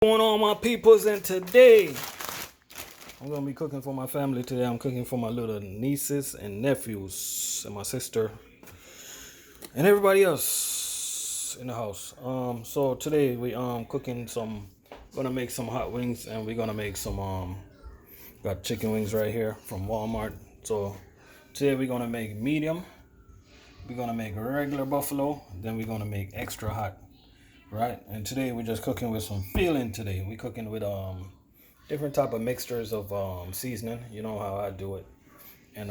Going on, my peoples, and today I'm gonna be cooking for my family. Today I'm cooking for my little nieces and nephews and my sister and everybody else in the house. So today we cooking gonna make some hot wings, and we're gonna make some got chicken wings right here from Walmart. So today we're gonna make medium, we're gonna make regular buffalo, then we're gonna make extra hot. Right, and today we're just cooking with some feeling. Today we're cooking with different type of mixtures of seasoning. You know how I do it. And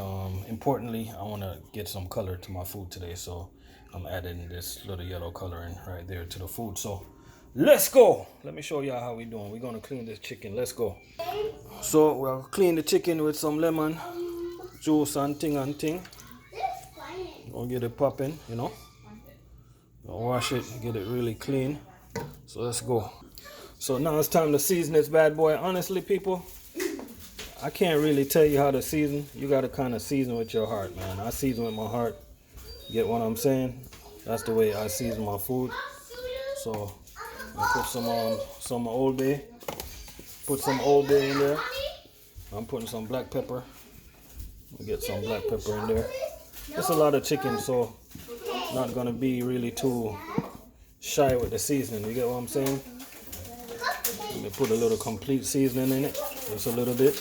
importantly, I want to get some color to my food today, so I'm adding this little yellow coloring right there to the food. So let's go. Let me show y'all how we doing. We're gonna clean this chicken. Let's go. So we'll clean the chicken with some lemon juice and ting. Gonna get it popping, you know. Wash it, get it really clean. So let's go. So now it's time to season this bad boy. Honestly, people, I can't really tell you how to season. You got to kind of season with your heart, man. I season with my heart. Get what I'm saying? That's the way I season my food. So I put some Old Bay. Put some Old Bay in there. I'm putting some black pepper. Get some black pepper in there. It's a lot of chicken, so not gonna be really too shy with the seasoning. You get what I'm saying? Let me put a little complete seasoning in it, just a little bit.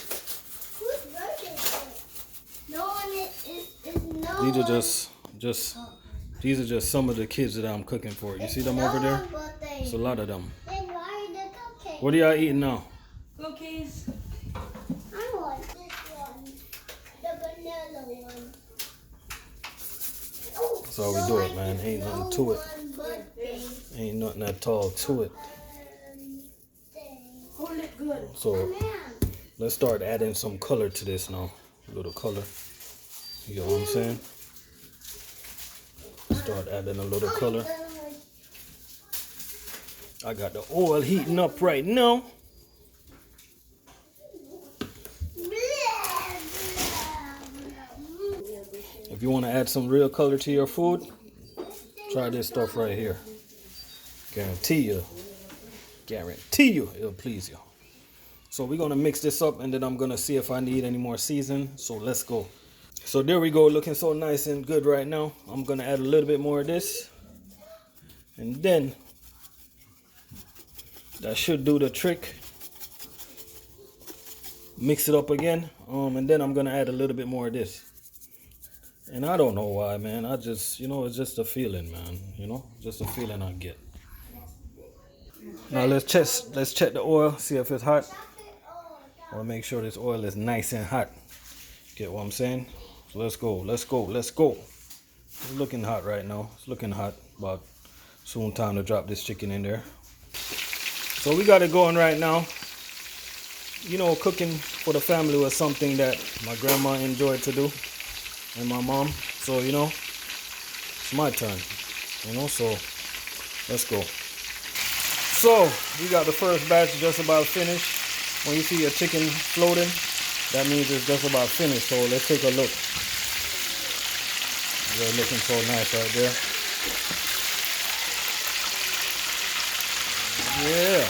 These are just some of the kids that I'm cooking for. You see them over there? It's a lot of them. What are y'all eating now? Cookies. I want this one, the vanilla one. That's how we do it, man. Ain't nothing to it. Ain't nothing at all to it. Hold it good. So let's start adding some color to this now. A little color. You get what I'm saying? Start adding a little color. I got the oil heating up right now. If you want to add some real color to your food, try this stuff right here. Guarantee you it'll please you. So we're going to mix this up, and then I'm going to see if I need any more season. So let's go. So there we go, looking so nice and good right now. I'm going to add a little bit more of this, and then that should do the trick. Mix it up again, and then I'm going to add a little bit more of this. And I don't know why, man. I just, it's just a feeling, man. Just a feeling I get. Now let's check the oil, see if it's hot. I want to make sure this oil is nice and hot. Get what I'm saying? So let's go. It's looking hot right now. It's looking hot. About soon time to drop this chicken in there. So we got it going right now. Cooking for the family was something that my grandma enjoyed to do, and my mom. So it's my turn. So let's go. So we got the first batch just about finished. When you see your chicken floating, that means it's just about finished. So let's take a look. They're looking so nice right there. Yeah.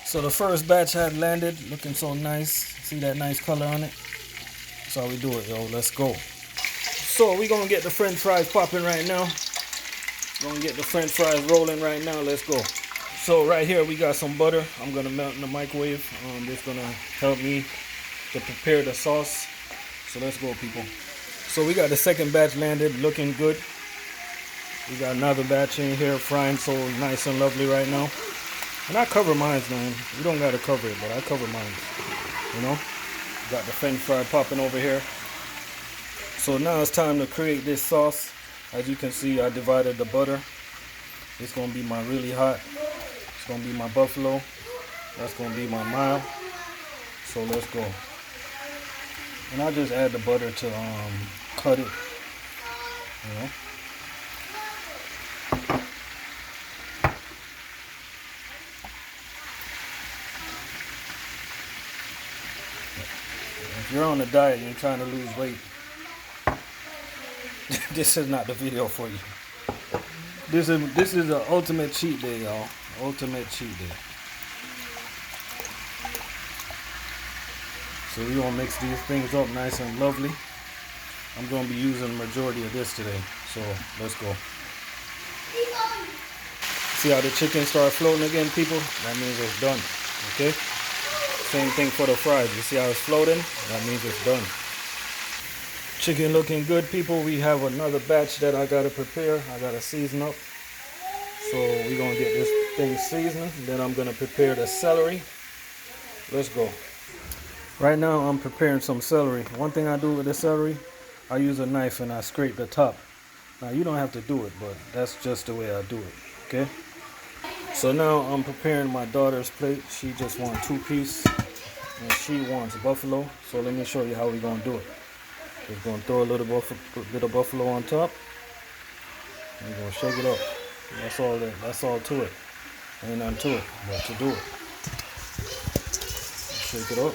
So the first batch had landed, looking so nice. See that nice color on it? That's how we do it, yo. Let's go. So we're gonna get the French fries popping right now. Gonna get the French fries rolling right now. Let's go. So right here we got some butter. I'm gonna melt in the microwave. This gonna help me to prepare the sauce. So let's go, people. So we got the second batch landed, looking good. We got another batch in here frying so nice and lovely right now. And I cover mine, man. You don't gotta cover it, but I cover mine. Got the French fry popping over here. So now it's time to create this sauce. As you can see, I divided the butter. It's gonna be my really hot. It's gonna be my buffalo. That's gonna be my mild. So let's go. And I just add the butter to cut it. you're on a diet and you're trying to lose weight, this is not the video for you. This is the ultimate cheat day, y'all. Ultimate cheat day. So we're gonna mix these things up nice and lovely. I'm gonna be using the majority of this today. So let's go. See how the chicken start floating again, people? That means it's done. Okay? Same thing for the fries. You see how it's floating? That means it's done. Chicken looking good, people. We have another batch that I gotta prepare. I gotta season up. So we're gonna get this thing seasoned. Then I'm gonna prepare the celery. Let's go. Right now I'm preparing some celery. One thing I do with the celery, I use a knife and I scrape the top. Now you don't have to do it, but that's just the way I do it. Okay? So now I'm preparing my daughter's plate. She just wants 2-piece and she wants buffalo. So let me show you how we're gonna do it. Just gonna throw a little bit of buffalo on top. And we're gonna shake it up. That's all to it. Ain't nothing to it but to do it. Shake it up.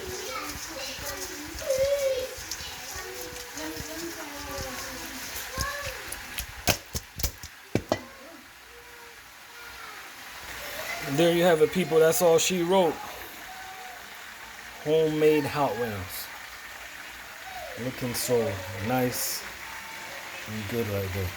And there you have it, people. That's all she wrote. Homemade hot wings. Looking so nice and good right there.